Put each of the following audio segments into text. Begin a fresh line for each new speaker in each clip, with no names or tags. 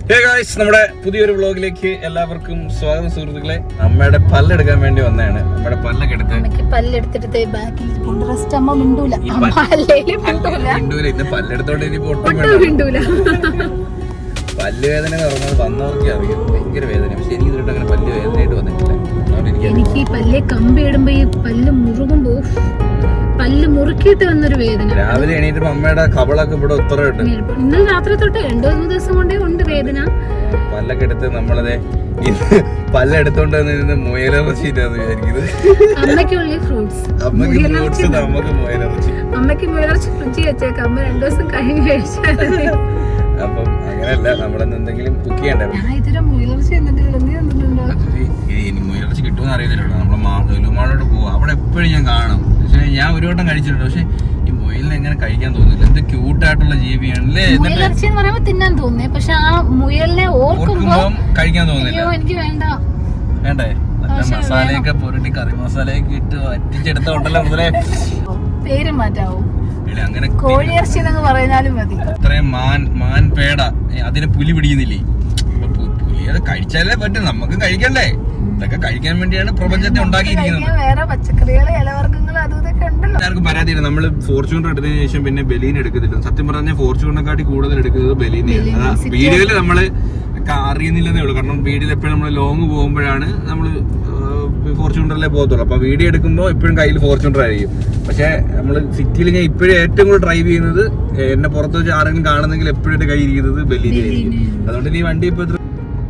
നമ്മുടെ പുതിയൊരു വ്ളോഗിലേക്ക് എല്ലാവർക്കും സ്വാഗതം സുഹൃത്തുക്കളെ. അമ്മയുടെ പല്ലെടുക്കാൻ വേണ്ടി വന്നതാണ്. അമ്മയുടെ പല്ലൊക്കെ എടുത്ത് ഇന്ന് പല്ലെടുത്തോണ്ട് ഇനി പല്ല് വേദന എന്ന് പറഞ്ഞത് വന്നവർക്ക് അറിയാം, ഭയങ്കര വേദന. പക്ഷെ എനിക്ക് ഇതിട്ട് അങ്ങനെ പല്ല് വേദനയായിട്ട് വന്നിട്ടില്ല.
എനിക്ക് ഈ പല്ല് കമ്പി ഇടുമ്പോ ഈ പല്ല് മുറുകുമ്പോ പല്ല് മുറുക്കിയിട്ട് വന്നൊരു വേദന.
രാവിലെ എണീറ്റപ്പോ അമ്മയുടെ കവളൊക്കെ ഇവിടെ ഉത്തരവിട്ട്
ഇന്നലെ രാത്രി തൊട്ട് 2-3 ദിവസം കൊണ്ടേ ഉണ്ട് വേദന.
പല്ലൊക്കെ എടുത്ത് നമ്മളതെ പല്ലെടുത്തോണ്ട് വന്നിരുന്ന് മുയലിറച്ചിട്ടാന്ന് വിചാരിക്കുന്നത്.
അമ്മയ്ക്ക് ഉള്ളി ഫ്രൂട്ട്സ്,
അമ്മക്ക് ഫ്രൂട്ട്സ്, നമുക്ക് മുയലിറച്ചി.
അമ്മയ്ക്ക് മുയലിറച്ചി ഫ്രിഡ്ജിൽ വെച്ചേക്കാം, അമ്മ 2 ദിവസം കഴിഞ്ഞ് കഴിച്ചാൽ.
അപ്പം അങ്ങനെയല്ല, നമ്മളെന്ന് എന്തെങ്കിലും കുക്ക് ചെയ്യണ്ടേ.
ഇതുവരെ മുയലിറച്ചി
മുയലിറച്ചി കിട്ടുമെന്ന് അറിയത്തില്ലോ. നമ്മളെ ലുലുമാളോട് പോവാ, അവിടെ എപ്പോഴും ഞാൻ കാണും. പക്ഷെ ഞാൻ ഒരു വട്ടം കഴിച്ചിട്ടുണ്ട്. പക്ഷെ ഈ മുയലിനെ എങ്ങനെ കഴിക്കാൻ തോന്നുന്നില്ല. എന്ത് ക്യൂട്ടായിട്ടുള്ള ജീവിയാണല്ലേ.
മുയലിറച്ചി എന്ന് പറയുമ്പോ തിന്നാൻ തോന്നുന്നേ, പക്ഷെ ആ മുയലിനെ ഓർക്കുമ്പോ
കഴിക്കാൻ തോന്നുന്നില്ല.
എനിക്ക് വേണ്ട
വേണ്ടേ? നല്ല മസാലയൊക്കെ പുരട്ടി കറി മസാലയൊക്കെ ഇട്ട് വറ്റിച്ചെടുത്തോണ്ടല്ലോ മുതലേ.
പേര് മാറ്റാവോ?
അങ്ങനെ
കോഴിയിറച്ചി എന്നൊക്കെ പറഞ്ഞാലും മതി.
ഇത്രയും മാൻ പേട അതിനെ പുലി പിടിക്കുന്നില്ലേ? പുലി അത് കഴിച്ചാലേ പറ്റും, നമുക്ക് കഴിക്കണ്ടേ. ഇതൊക്കെ കഴിക്കാൻ വേണ്ടിയാണ് പ്രപഞ്ചത്തെ ഉണ്ടാക്കിയിരിക്കുന്നത്.
വേറെ പച്ചക്കറികൾ, ഇലവർഗ്ഗങ്ങൾ അതൊക്കെ ഉണ്ടല്ലോ.
എല്ലാവർക്കും പരാതിയാണ്. നമ്മള് ഫോർച്യൂണർ എടുത്തതിന് ശേഷം പിന്നെ ബലീൻ എടുക്കത്തില്ല. സത്യം പറഞ്ഞാൽ ഫോർച്യൂണറിനെക്കാട്ടി കൂടുതൽ എടുക്കുന്നത് ബലീനെയാണ്. വീഡിയോയില് നമ്മള് അറിയുന്നില്ലെന്നേ ഉള്ളൂ. കാരണം വീഡിയോയിൽ എപ്പോഴും നമ്മൾ ലോങ് പോകുമ്പോഴാണ് നമ്മള് ഫോർച്യൂണറിലേ പോകത്തുള്ളൂ. അപ്പൊ വീഡിയോ എടുക്കുമ്പോൾ എപ്പോഴും കയ്യിൽ ഫോർച്യൂണർ ആയിരിക്കും. പക്ഷെ നമ്മള് സിറ്റിയിൽ ഞാൻ ഇപ്പോഴും ഏറ്റവും കൂടുതൽ ഡ്രൈവ് ചെയ്യുന്നത്, എന്നെ പുറത്ത് വെച്ച് ആരെങ്കിലും കാണുന്നെങ്കിൽ എപ്പോഴും എന്റെ കയ്യിൽ ഇരിക്കുന്നത് ബലീനായിരിക്കും. അതുകൊണ്ട് ഈ വണ്ടി ഇപ്പൊ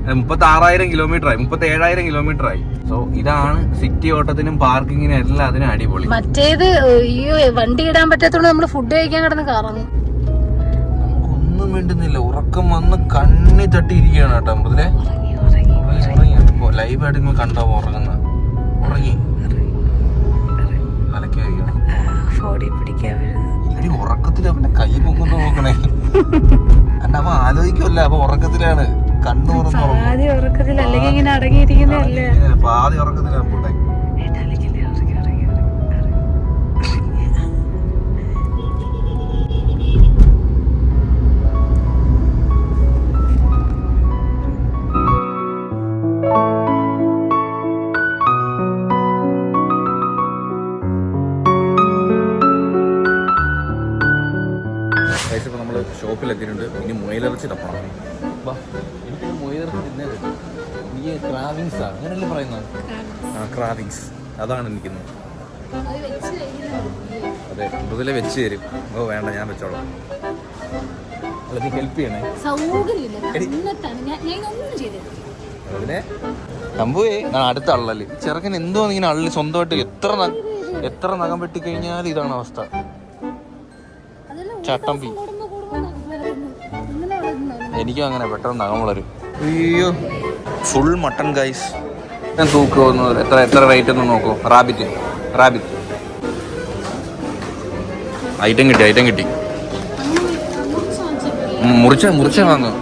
36,000 കിലോമീറ്റർ ആയി, 37,000 കിലോമീറ്റർ ആയി. സോ ഇതാണ് സിറ്റി ഓട്ടത്തിനും പാർക്കിങ്ങിനും എല്ലാം അതിനും അടിപൊളി.
മറ്റേത് ഈ വണ്ടി ഇടാൻ പറ്റാത്തോണ്ട് നമ്മള് ഫുഡ് കഴിക്കാൻ കിടന്ന് കറങ്ങും.
നമുക്കൊന്നും വേണ്ടുന്നില്ല, ഉറക്കം വന്ന് കണ്ണി തട്ടി ഇരിക്കുകയാണ് കേട്ടോ. മുതലേ ലൈവായിട്ട് നിങ്ങൾ കണ്ടോ ഉറങ്ങുന്ന? ഉറങ്ങി ഇനി ഉറക്കത്തില് അവന്റെ കൈ പൊക്കുന്നു നോക്കണേ. അല്ല അവൻ ആലോചിക്കുമല്ല, അവൻ ഉറക്കത്തിലാണ്. കണ്ണു
പാതി ഉറക്കത്തില്, അല്ലെങ്കിൽ ഇങ്ങനെ അടങ്ങിയിരിക്കുന്നല്ലേ.
പാതി ഉറക്കത്തിലാണ് പോട്ടെ. ഇപ്പൊ നമ്മള് ഷോപ്പിലെത്തിയിട്ടുണ്ട്. ഇനി മുയലിറച്ചി തപ്പണം. എനിക്ക് മുയലിറച്ചി തിന്നത് ഈ ക്രാവിങ്സാ, അങ്ങനെയല്ലേ പറയുന്നത്? ക്രാവിങ്സ് അതാണ് എനിക്കുന്നത്. അതെ, മൃദുല വെച്ച് തരും. ഓ വേണ്ട, ഞാൻ വെച്ചോളാം. അല്ല, നീ ഹെൽപ്പ് ചെയ്യണേ. അതിനെ സംഭവേ അടുത്ത അള്ളല് ചെറുക്കൻ എന്തോ ഇങ്ങനെ അള്ളി സ്വന്തമായിട്ട് എത്ര നഖം വെട്ടിക്കഴിഞ്ഞാൽ ഇതാണ് അവസ്ഥ. ചട്ടമ്പി. എനിക്കും അങ്ങനെ പെട്ടെന്ന് നഖം വളരും. അയ്യോ, ഫുൾ മട്ടൺ ഗൈസ്. ഞാൻ തൂക്കുമോ? എത്ര റേറ്റ് ഒന്ന് നോക്കൂ. റാബിറ്റ് ഐറ്റം കിട്ടി. മുറിച്ച വാങ്ങും.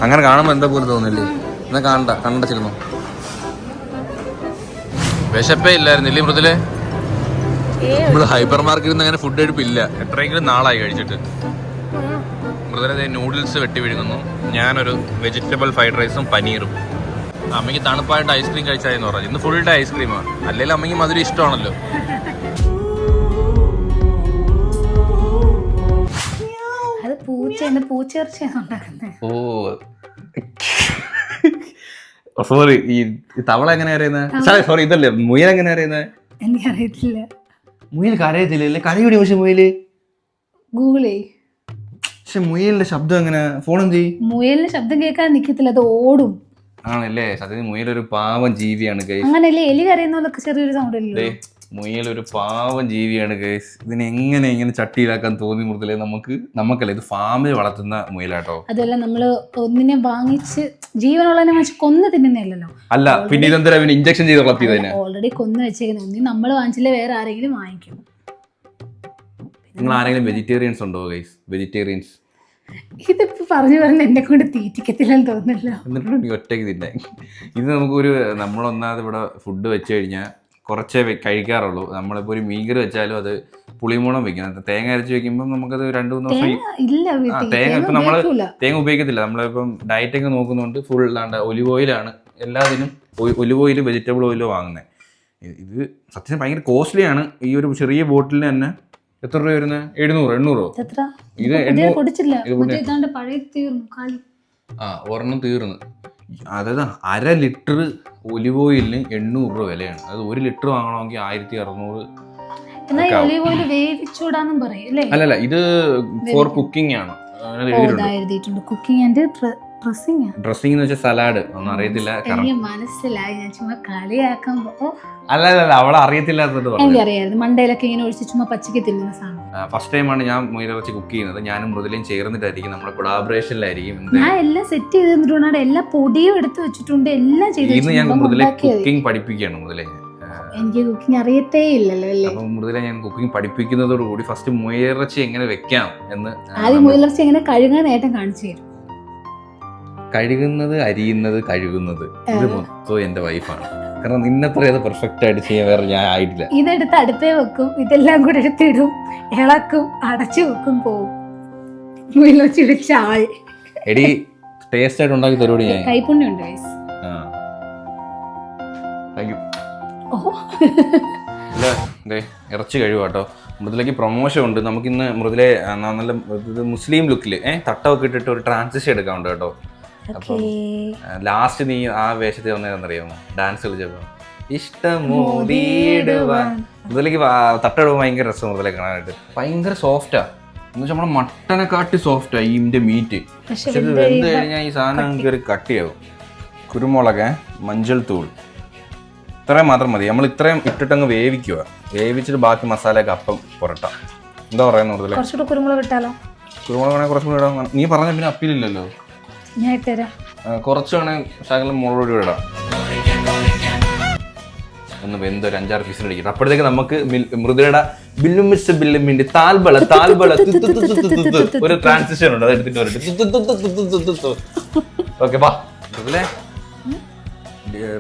അങ്ങനെ കാണുമ്പോ എന്താ പോലെ തോന്നില്ലേ? എന്നാ കണ്ടിരുന്നു. വിശപ്പേ ഇല്ലായിരുന്നില്ലേ മൃദുലേ? നമ്മള് ഹൈപ്പർ മാർക്കറ്റിൽ നിന്ന് അങ്ങനെ ഫുഡ് എടുപ്പില്ല. എത്രയെങ്കിലും നാളായി കഴിച്ചിട്ട്. മൃദുലേ നൂഡിൽസ് വെട്ടി വിഴുങ്ങുന്നു. ഞാനൊരു വെജിറ്റബിൾ ഫ്രൈഡ് റൈസും പനീറും. അമ്മയ്ക്ക് തണുപ്പായിട്ട് ഐസ്ക്രീം കഴിച്ചായെന്ന് പറഞ്ഞു. ഇന്ന് ഫുൾ ഡേ ഐസ്ക്രീമാണ്. അല്ലെങ്കിൽ അമ്മയ്ക്ക് മധുരം ഇഷ്ടമാണല്ലോ. ഓ സോറി, ഈ തവള എങ്ങനെയാ അറിയുന്നത്? സോറി, ഇതല്ലേ മുയൽ എങ്ങനെയാ അറിയുന്നത്?
എനിക്കറിയത്തില്ല.
മുയൽ കരയത്തില്ലേ? കരയൂടി. പക്ഷെ മുയല്
ഗൂഗിളേ.
പക്ഷെ മുയലിന്റെ ശബ്ദം എങ്ങനെ? ഫോൺ എന്ത് ചെയ്യും?
മുയലിന്റെ ശബ്ദം കേൾക്കാൻ നിക്കത്തില്ല, അത് ഓടും.
ആണല്ലേ? സത്യത്തിൽ മുയലൊരു പാവം ജീവിയാണ് ഗൈസ്.
അങ്ങനല്ലേ എലി കരയുന്നതൊക്കെ ചെറിയൊരു സൗണ്ട് അല്ലേ?
മുയലൊരു പാവം ജീവിയാണ് ഗൈസ്. ഇതിനെ ഇങ്ങനെ ചട്ടിയിലാക്കാൻ തോന്നി മൃദുലേ? നമുക്കല്ല, ഇത് ഫാമിൽ വളർത്തുന്ന മുയലാട്ടോ.
അതല്ല, നമ്മള് ഒന്നിനെ വാങ്ങിച്ച് ജീവനുള്ളതിനെ വാങ്ങിച്ച് കൊന്ന് തിന്നുന്നല്ലോ.
അല്ല, പിന്നെ ഇതെന്താ ഇഞ്ചക്ഷൻ ചെയ്ത് വളർത്തിയതിനെ?
ഓൾറെഡി കൊന്ന് വെച്ചേക്കുന്നത്. ഒന്നി നമ്മൾ വാങ്ങിച്ചില്ലേ വേറെ ആരെങ്കിലും വാങ്ങിക്കും.
നിങ്ങൾ ആരെങ്കിലും വെജിറ്റേറിയൻസ് ഉണ്ടോ ഗൈസ്? വെജിറ്റേറിയൻസ്
ഇതിപ്പോ പറഞ്ഞു എന്നെ കൊണ്ട് തീറ്റിക്കത്തില്ലെന്ന് തോന്നുന്നല്ലോ.
എന്നിട്ട് ഒറ്റയ്ക്ക് തിന്നെ. ഇത് നമുക്കൊരു നമ്മളൊന്നാമത് ഇവിടെ ഫുഡ് വെച്ച് കഴിഞ്ഞാൽ കുറച്ചേ കഴിക്കാറുള്ളൂ. നമ്മളിപ്പോൾ ഒരു മീൻകറി വെച്ചാലും അത് പുളിമുളം വെക്കും. തേങ്ങ അരച്ച് വെക്കുമ്പോൾ നമുക്കത് 2-3 ദിവസം തേങ്ങ ഇപ്പം നമ്മൾ തേങ്ങ ഉപയോഗിക്കത്തില്ല. നമ്മളിപ്പം ഡയറ്റൊക്കെ നോക്കുന്നുണ്ട് ഫുൾ ഇല്ലാണ്ട് ഒലിവ് ഓയിലാണ് എല്ലാത്തിനും. ഒലിവ് ഓയിൽ വെജിറ്റബിൾ ഓയിലോ വാങ്ങുന്നത്. ഇത് സത്യം ഭയങ്കര കോസ്റ്റ്ലിയാണ്. ഈ ഒരു ചെറിയ ബോട്ടിലിന് തന്നെ എത്ര രൂപ വരുന്നത്? 700-800. ഇത് ഒരെണ്ണം തീർന്നു. അതായത് 1/2 ലിറ്റർ ഒലിവ് ഓയിലിന് 800 രൂപ വിലയാണ്. അത് 1 ലിറ്റർ വാങ്ങണമെങ്കിൽ 1600. അല്ലല്ല, ഇത് ഫോർ കുക്കിംഗ് ആണ്. ഡ്രസ്സിംഗ് എന്ന് വെച്ചാൽ സലാഡ് ഒന്നും അറിയത്തില്ല.
മനസ്സിലായി, ഞാൻ ചുമ്മാ കളിയാക്കുമ്പോ.
അല്ല അവളെ അറിയത്തില്ലാത്തത്
എനിക്കറിയായിരുന്നു. മണ്ടയിലൊക്കെ ഇങ്ങനെ ഒഴിച്ച് ചുമ്മാ പച്ചക്ക് തിന്നുന്ന സാധനം.
ഫസ്റ്റ് ടൈമാണ് ഞാൻ മുയലിറച്ചി കുക്ക് ചെയ്യുന്നത്. ഞാനും മൃദുലയും ചേർന്നിട്ടായിരിക്കും, നമ്മുടെ കൊളാബറേഷനിലായിരിക്കും.
ഞാൻ എല്ലാം സെറ്റ് ചെയ്ത് തന്നിട്ടുണ്ട്, എല്ലാ പൊടിയും എടുത്ത് വെച്ചിട്ടുണ്ട്, എല്ലാം ചെയ്ത്.
ഇന്ന് ഞാൻ മൃദുലെ കുക്കിംഗ് പഠിപ്പിക്കുകയാണ്. മൃദുലെ
എനിക്ക് കുക്കിംഗ് അറിയത്തേ ഇല്ലല്ലോ അല്ലേ?
അപ്പം മൃദുലെ ഞാൻ കുക്കിംഗ് പഠിപ്പിക്കുന്നതോടുകൂടി ഫസ്റ്റ് മുയലിറച്ചി എങ്ങനെ വെക്കാം എന്ന്.
ആദ്യം മുയലിറച്ചി എങ്ങനെ കഴുകാൻ നേട്ടം കാണിച്ചു തരും.
കഴുകുന്നത്, അരിയുന്നത്, കഴുകുന്നത്, ഇത് മൊത്തം എന്റെ വൈഫാണ്. കാരണം നിന്നത്ര അത് പെർഫെക്റ്റ് ആയിട്ട് ചെയ്യാൻ വേറെ ഞാൻ ആയിട്ടില്ല.
ഇതെടുത്ത് അടുപ്പേ വെക്കും, ഇതെല്ലാം കൂടെ എടുത്തിടും, ഇളക്കും, അടച്ചു വെക്കും, പോവും. മുയലിറച്ചി വെച്ച ആൾ.
എടി ടേസ്റ്റ് ആയിട്ട് ഉണ്ടാക്കി തരൂടി ഞാൻ.
കൈപ്പുണ്യുണ്ട്.
ഇറച്ചി കഴിവാട്ടോ. മൃദുലയ്ക്ക് പ്രൊമോഷൻ ഉണ്ട്. നമുക്കിന്ന് മൃദുലെ നല്ല മുസ്ലിം ലുക്കിൽ തട്ടമൊക്കെ ഇട്ടിട്ട് ഒരു ട്രാൻസിഷൻ എടുക്കാറുണ്ട് കേട്ടോ. അപ്പം ലാസ്റ്റ് നീ ആ വേഷത്തിൽ വന്നതെന്നറിയാമോ? ഡാൻസ് കളിച്ചപ്പോ ഇഷ്ടമോദിടുവാൻ. മൃദുലയ്ക്ക് തട്ടമിടുമ്പോൾ ഭയങ്കര രസം. മൃദുലെ കാണാനായിട്ട് ഭയങ്കര സോഫ്റ്റാ. എന്ന് വെച്ചാൽ നമ്മുടെ മട്ടനെ കാട്ടി സോഫ്റ്റാ ഇതിന്റെ മീറ്റ്. പക്ഷെ ഇത് വെന്ത് കഴിഞ്ഞാൽ ഈ സാധനം കയറി കട്ടിയാവും. കുരുമുളക്, മഞ്ഞൾ തൂൾ, ഇത്രയും മാത്രം മതി. നമ്മൾ ഇത്രയും ഇട്ടിട്ടങ്ങ് വേവിക്കുക. വേവിച്ചിട്ട് ബാക്കി മസാലയൊക്കെ അപ്പം പുരട്ടാം. എന്താ പറയുന്നത് മൃദുലെ?
കുറച്ചുകൂടെ കുരുമുളക് ഇട്ടാലോ?
കുരുമുളക് വേണേ കുറച്ചും കൂടെ ഇടാം. നീ പറഞ്ഞ പിന്നെ അപ്പീലില്ലല്ലോ. കുറച്ച് വേണേ ശകലം മുളക് പൊടി ഇടാം. ഒന്ന് വെന്ത് ഒരു 5-6 പീസിൽ അടിക്കട്ടെ. അപ്പോഴത്തേക്ക് നമുക്ക് മൃദുലയുടെ ബില്ലുമിന്റെ താൽബള ഒരു ട്രാൻസിഷൻ ഉണ്ട്. അത് എടുത്തിട്ട് വരട്ടെ. ഓക്കെ ബാ മൃദുലെ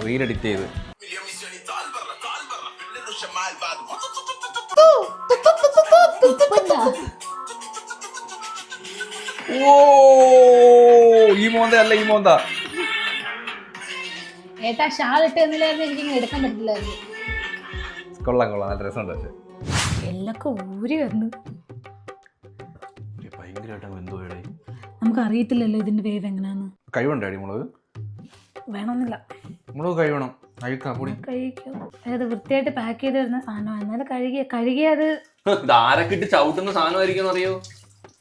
റീൽ എഡിറ്റ് ചെയ്ത്. ഈ മോന്ത അല്ല, ഈ മോന്ത.
ഏട്ടാ ഷാൾ ഇട്ട് തന്നില്ലായിരുന്നു, എനിക്ക് എടുക്കാൻ പറ്റില്ലായിരുന്നു.
കൊള്ളാം കൊള്ളാം, നല്ല രസമുണ്ട്. പക്ഷെ
എല്ലൊക്കെ ഊരി വന്നു.
ഭയങ്കരമായിട്ട് വെന്തോടെ.
നമുക്ക് അറിയത്തില്ലല്ലോ ഇതിന്റെ വേവ് എങ്ങനെയാന്ന്.
കഴിവുണ്ടോ അടി മുളക്?
വേണമെന്നില്ല.
മുളക് കഴിവണം.
കഴിക്കും. അത് വൃത്തിയായിട്ട് പാക്ക് ചെയ്ത് വരുന്ന സാധനം. എന്നാലും കഴുകിയത്
ആരൊക്കെ ഇട്ട് ചവിട്ടുന്ന സാധനമായിരിക്കും അറിയോ?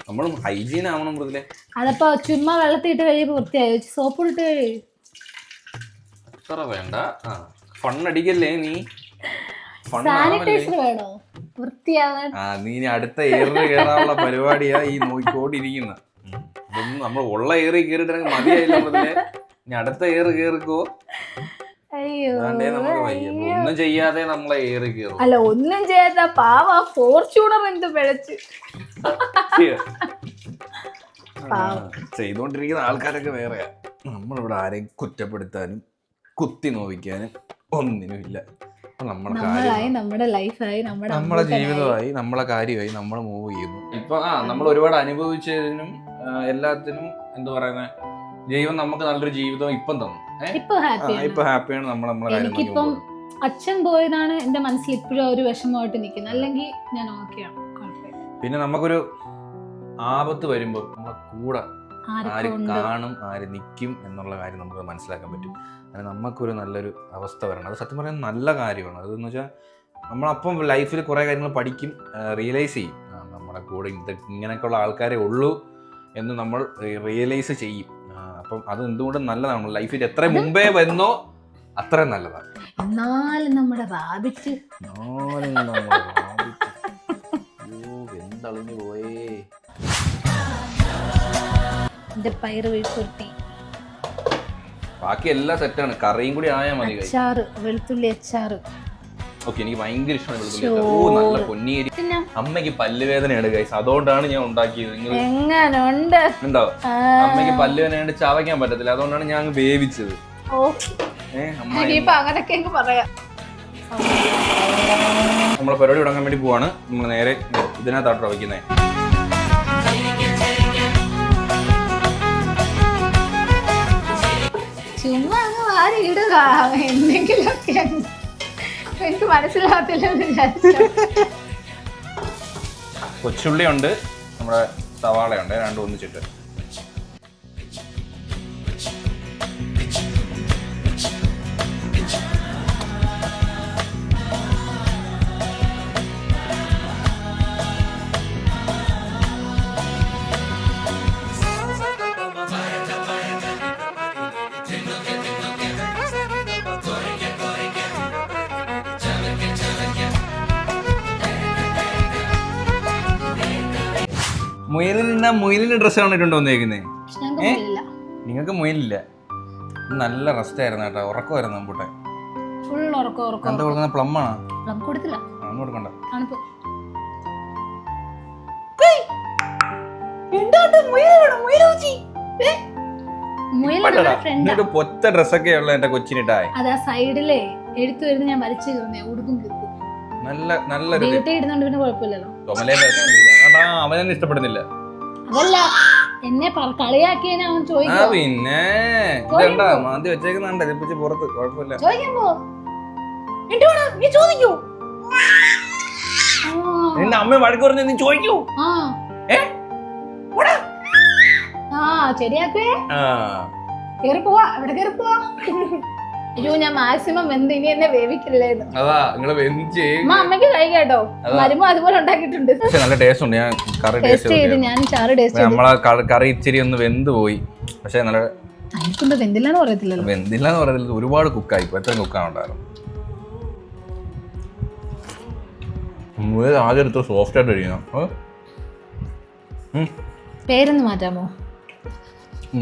നമ്മൾ ഹൈജീൻ ആവണം മൃദുലെ.
അതപ്പോ ചുമ്മാ വെള്ളത്തിട്ട് കഴിയുമ്പോ വൃത്തിയായി. സോപ്പ് ഇട്ട് കഴിയും.
അത്ര വേണ്ട. ഫണ്ണടിക്കല്ലേ നീ?
സാനിറ്റൈസർ വേണോ വൃത്തിയാവാൻ?
നീ അടുത്ത എയറിൽ കയറാനുള്ള പരിപാടിയാ ഈ നോക്കിക്കോട്ടിരിക്കുന്ന. ഇതൊന്നും നമ്മൾ ഉള്ള എയറിൽ കയറിയിട്ട് മതിയായില്ല മൃദുലെ. ഇനി അടുത്ത എയർ കയറിക്കോ. ഒന്നും ചെയ്യാതെ നമ്മളെ ഏറി കയറും.
അല്ല, ഒന്നും ചെയ്യാത്ത പാവ ഫോർച്യൂണർ എന്ത് പിഴച്ച്
ചെയ്തോണ്ടിരിക്കുന്ന ആൾക്കാരൊക്കെ വേറെയാ. നമ്മളിവിടെ ആരെയും കുറ്റപ്പെടുത്താനും കുത്തി നോവിക്കാനും ഒന്നിനുമില്ല.
നമ്മുടെ ലൈഫായി,
നമ്മളെ ജീവിതമായി, നമ്മളെ കാര്യമായി, നമ്മൾ മൂവ് ചെയ്യുന്നു. ഇപ്പൊ നമ്മൾ ഒരുപാട് അനുഭവിച്ചതിനും എല്ലാത്തിനും എന്താ പറയുന്നത്, ദൈവം നമുക്ക് നല്ലൊരു ജീവിതം ഇപ്പം തന്നു. ഇപ്പൊ ഹാപ്പിയാണ്.
എനിക്കിപ്പം അച്ഛൻ പോയതാണ് എന്റെ മനസ്സിൽ ഇപ്പോഴും ഒരു വിഷമമായിട്ട് നിൽക്കുന്നത്. അല്ലെങ്കിൽ ഞാൻ ഓക്കെയാണ്.
പിന്നെ നമുക്കൊരു ആപത്ത് വരുമ്പോ നമ്മളെ കൂടെ ആര് കാണും, ആര് നിൽക്കും എന്നുള്ള കാര്യം നമുക്ക് മനസ്സിലാക്കാൻ പറ്റും. അങ്ങനെ നമുക്കൊരു നല്ലൊരു അവസ്ഥ വരണം. അത് സത്യം പറയാൻ നല്ല കാര്യമാണ്. അതെന്ന് വെച്ചാൽ നമ്മളപ്പം ലൈഫിൽ കുറെ കാര്യങ്ങൾ പഠിക്കും, റിയലൈസ് ചെയ്യും. നമ്മുടെ കൂടെ ഇങ്ങനെയൊക്കെയുള്ള ആൾക്കാരെ ഉള്ളൂ എന്ന് നമ്മൾ റിയലൈസ് ചെയ്യും. അപ്പം അത് എന്തുകൊണ്ടും നല്ലതാണ്. ലൈഫിൽ എത്ര മുമ്പേ വന്നോ അത്രയും നല്ലതാണ്.
എന്നാലും നമ്മുടെ റാബിറ്റ്
എന്തളിഞ്ഞു പോയേ. ബാക്കി എല്ലാം സെറ്റാണ്. കറിയും കൂടി ആയാൽ മതി.
വെളുത്തുള്ളി അച്ചാറ്.
ഓക്കെ, എനിക്ക് ഭയങ്കര ഇഷ്ടമാണ് വെളുത്തുള്ളി. ഓ നല്ല പൊന്നിയേരി. അമ്മയ്ക്ക് പല്ലുവേദനയാണ് ഗൈസ്, അതുകൊണ്ടാണ് ഞാൻ ഉണ്ടാക്കിയത്. ഉണ്ടോ? അമ്മയ്ക്ക് പല്ലുവേദനയായിട്ട് ചവയ്ക്കാൻ പറ്റത്തില്ല, അതുകൊണ്ടാണ് ഞാൻ വേവിച്ചത്. നമ്മളെ പരിപാടി തുടങ്ങാൻ വേണ്ടി പോവാണ്. നമ്മൾ നേരെ ഇതിനകത്താട്ടോ വയ്ക്കുന്നത്.
ചുമ്മാ അങ്ങ് വാരി ഇടുക എന്തെങ്കിലുമൊക്കെ. എനിക്ക് മനസ്സിലാകത്തില്ലെന്ന് വിചാരിച്ചു.
കൊച്ചുള്ളി ഉണ്ട്, നമ്മുടെ സവാളയുണ്ട്, രണ്ടും ഒന്നിച്ചിട്ട്. മുയലിന്റെ ഡ്രസ്സാണ് ഇട്ടുണ്ടോ വന്നേക്കുന്നത്? നിങ്ങൾക്ക് മുയലില്ല. നല്ല റെസ്റ്റ് ആയിരുന്നു കേട്ടോ, ഉറക്കമായിരുന്നു നമ്മൂട്ടെ. എന്താ കൊടുക്കുന്ന? പ്ലം ആണോ? കൊടുക്കണ്ട. പൊത്ത ഡ്രസ്സൊക്കെ ഉള്ള എന്റെ കൊച്ചിനിട്ടായി.
അതാ സൈഡിലെ എഴുത്തു വരുന്ന ഞാൻ വലിച്ചു കയറുന്നേ, ഉടുപ്പും കിട്ടും.
നല്ലൊരു
ഇടുന്നോണ്ട് പിന്നെ കുഴപ്പമില്ലല്ലോ.
അവനെ ഇഷ്ടപ്പെടുന്നില്ല.
അതല്ല, എന്നെ കളിയാക്കിയതിനെ അവൻ ചോദിക്കും.
പിന്നെ മാന്തി വെച്ചേക്കുന്നുണ്ട് ഇതിപ്പിച്ച് പുറത്ത്. കുഴപ്പമില്ല. നിന്റെ അമ്മ വഴക്ക് പറഞ്ഞ നീ ചോദിക്കൂ.
ശരിയാക്കേ, കേറി പോവാ, ഇവിടെ കേറി പോവാ. അയ്യോ, ഞാൻ മാക്സിമം വെന്ത് ഇനി എന്നെ വേവിക്കില്ലേന്ന്. അമ്മയ്ക്ക് കഴിക്കാട്ടോ, വരുമ്പോ അതുപോലെ ഉണ്ടാക്കിയിട്ടുണ്ട്.
നല്ല ടേസ്റ്റ് ഉണ്ട്. ഞാൻ കറി ടേസ്റ്റ് ചെയ്ത് നമ്മളെ കറി ഇച്ചിരി ഒന്ന് വെന്ത് പോയി. പക്ഷെ നല്ല
വെന്തില്ലാന്ന് പറയത്തില്ലല്ലോ.
വെന്തില്ലാന്ന് പറയത്തില്ല, ഒരുപാട് കുക്കായി. ഇപ്പൊ എത്ര കുക്കാണ് ഉണ്ടായിരുന്നു. ആദ്യം എടുത്ത് സോഫ്റ്റ് ആയിട്ട് കഴിക്കണം.
പേരൊന്ന് മാറ്റാമോ?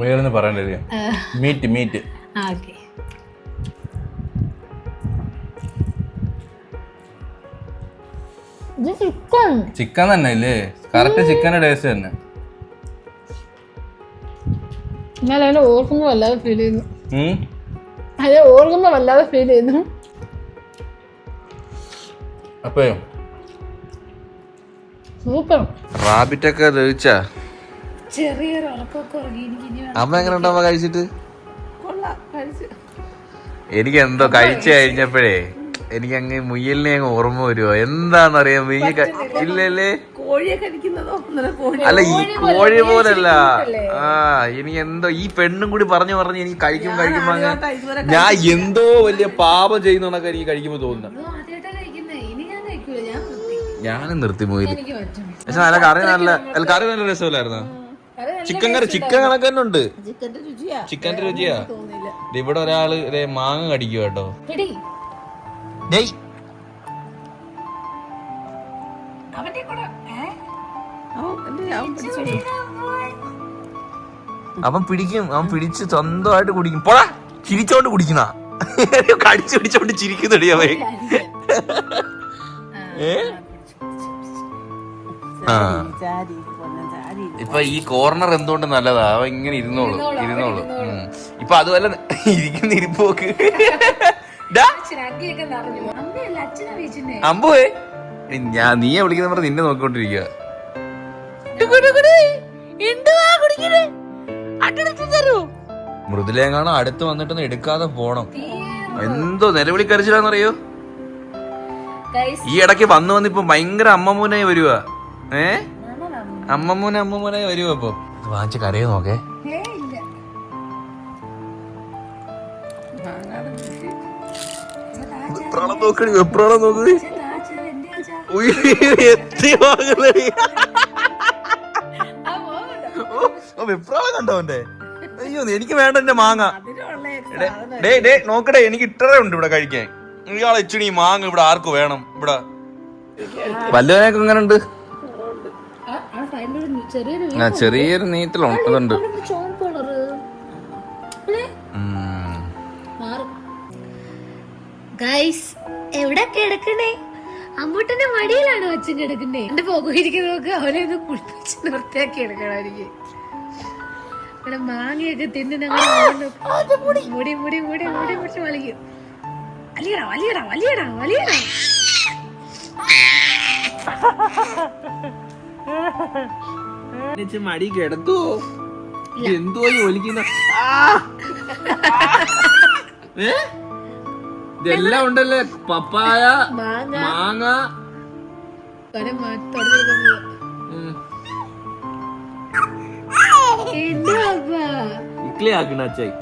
പേരൊന്ന് പറയണ്ടേ? മീറ്റ്. ചിക്കൻ തന്നെ ഇല്ലേ? കറക്റ്റ് ചിക്കന്റെ ടേസ്റ്റ് തന്നെ.
ഓർക്കുമ്പോ വല്ലാതെ ഫീൽ ചെയ്യുന്നു.
അപ്പൊ റാബിറ്റൊക്കെ ദഹിച്ചാ?
ചെറിയൊരു ഉറക്കമൊക്കെ ഉറങ്ങി.
അമ്മ എങ്ങനെ ഉണ്ടോ കഴിച്ചിട്ട്? എനിക്ക് എന്തോ കഴിച്ചു കഴിഞ്ഞപ്പോഴേ എനിക്ക് അങ്ങ് മുയലിനെ അങ്ങ് ഓർമ്മ വരുവോ എന്താന്നറിയാം. ഇല്ലല്ലേ, അല്ല ഈ കോഴി പോലല്ല. എനിക്ക് എന്തോ ഈ പെണ്ണും കൂടി പറഞ്ഞു എനിക്ക് കഴിക്കുമ്പോ അങ്ങ് ഞാൻ എന്തോ വലിയ പാപം ചെയ്യുന്നൊക്കെ എനിക്ക് കഴിക്കുമ്പോ തോന്നുന്നു. ഞാനും നിർത്തി മുയൽ. പക്ഷെ നല്ല കറി നല്ല രസമില്ലായിരുന്നോ? ചിക്കൻ കണക്ക് തന്നെ ഉണ്ട്. ചിക്കന്റെ രുചിയാ. ഇവിടെ ഒരാള് മാങ്ങ കടിക്കുക കേട്ടോ. അവൻ പിടിച്ച് സ്വന്തമായിട്ട് കുടിക്കും. പോടാ, ചിരിച്ചോണ്ട് കുടിക്കുന്ന കടിച്ചു പിടിച്ചോണ്ട് ചിരിക്കുന്നടി അവൻ. ഇപ്പൊ ഈ കോർണർ എന്തുകൊണ്ട് നല്ലതാ, അവൻ ഇങ്ങനെ ഇരുന്നോളൂ. ഇപ്പൊ അതുപോലെ ഇരിക്കുന്ന ഇരിപ്പോക്ക്. അമ്പുവേ, നീയെ വിളിക്കുന്ന പറഞ്ഞ നിന്നെ നോക്കിക്കൊണ്ടിരിക്കുക. മൃദുലേങ്ങാണോ അടുത്ത് വന്നിട്ടൊന്നും എടുക്കാതെ പോണം. എന്തോ നിലവിളിക്കരച്ചില്ലാന്നറിയോ? ഈ ഇടയ്ക്ക് വന്നിപ്പോ ഭയങ്കര അമ്മമൂനായി വരുവാ. അമ്മമൂനായി വരുവാ. ഇപ്പൊ വാങ്ങിച്ച കരയെ നോക്കേ. വെപ്രാളം നോക്ക്. വെപ്രാളം കണ്ടോ അവന്റെ? അയ്യോ, എനിക്ക് വേണ്ട എന്റെ മാങ്ങ. നോക്കടേ, എനിക്ക് ഇട്ടറേ ഉണ്ട് ഇവിടെ കഴിക്കാൻ. ഇയാളെ ഇച്ചിരി മാങ്ങ ഇവിടെ ആർക്ക് വേണം? ഇവിടെ വല്ലവനൊക്കെ എങ്ങനെ ഉണ്ട്? ചെറിയൊരു നീറ്റലുണ്ട്. അതുണ്ട്.
എവിടെ കിടക്കണേ? അമ്മൂട്ടന്റെ മടിയിലാണ് അച്ഛൻ കിടക്കണ്ടേ. എന്റെ പോയിരിക്കുന്ന നോക്ക്, അവനെ ഒന്ന് കുളിപ്പിച്ച് വൃത്തിയാക്കി എടുക്കണമായിരിക്കും. ഇവിടെ മാങ്ങയൊക്കെ തിന്ന് മുടി പിടിച്ച് വലിക്കും. വലിയടാ വലിയടാ വലിയടാ വലിയടാ.
മടി കിടത്തോ എന്തോ ഒലിക്കുന്ന ഇതെല്ലാം ഉണ്ടല്ലേ പപ്പായ മാങ്ങ ഇക്ലി ആക്കണ അച്ചായി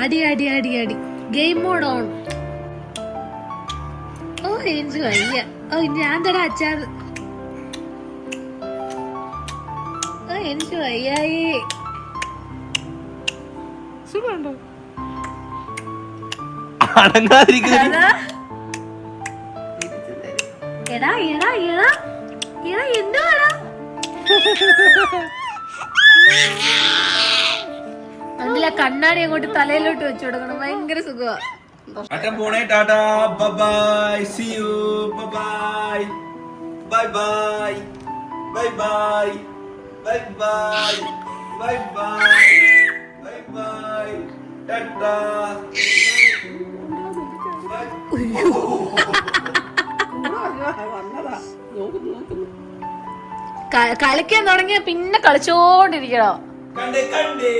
അടി അടി അടി അടി ഗെയിം മോഡ് ഓൺ. ഓ എനിക്ക് വയ്യ. ഓ ഞാൻ തടാ അച്ചാറ്. ഓ എനിക്ക് വയ്യായി. സുഖമുണ്ടോ? എടാ എടാ എടാ എടാ എന്തുവാടാ? അതിലെ കണ്ണാടി അങ്ങോട്ട് തലയിലോട്ട് വെച്ചു കൊടുക്കണം. ഭയങ്കര സുഖമാ.
അച്ഛൻ പോണേ. Tata bye see you bye bye bye bye bye bye bye bye bye bye bye tata.
കളിക്കാൻ തുടങ്ങിയ പിന്നെ കളിച്ചോണ്ടിരിക്കണോ?
കണ്ടേ കണ്ടേ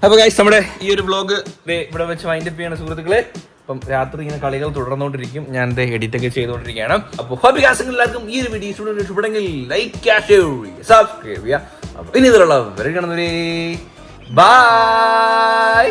അപ്പൊ ഗൈസ് നമ്മുടെ ഈ ഒരു വ്ലോഗ് ഇവിടെ വെച്ച് വൈൻഡപ്പ് ചെയ്യണം സുഹൃത്തുക്കളെ. അപ്പം രാത്രി ഇങ്ങനെ കളികൾ തുടർന്നുകൊണ്ടിരിക്കും. ഞാൻ എന്റെ എഡിറ്റ് ഒക്കെ ചെയ്തുകൊണ്ടിരിക്കുകയാണ്. അപ്പോൾ ഹോബി ഗാസ് എല്ലാവർക്കും ഈ ഒരു വീഡിയോ ഇഷ്ടപ്പെടുമെങ്കിൽ ലൈക്ക് സബ്സ്ക്രൈബ് ചെയ്യുക. അപ്പൊ ഇനി ഇതിലുള്ള ബൈ.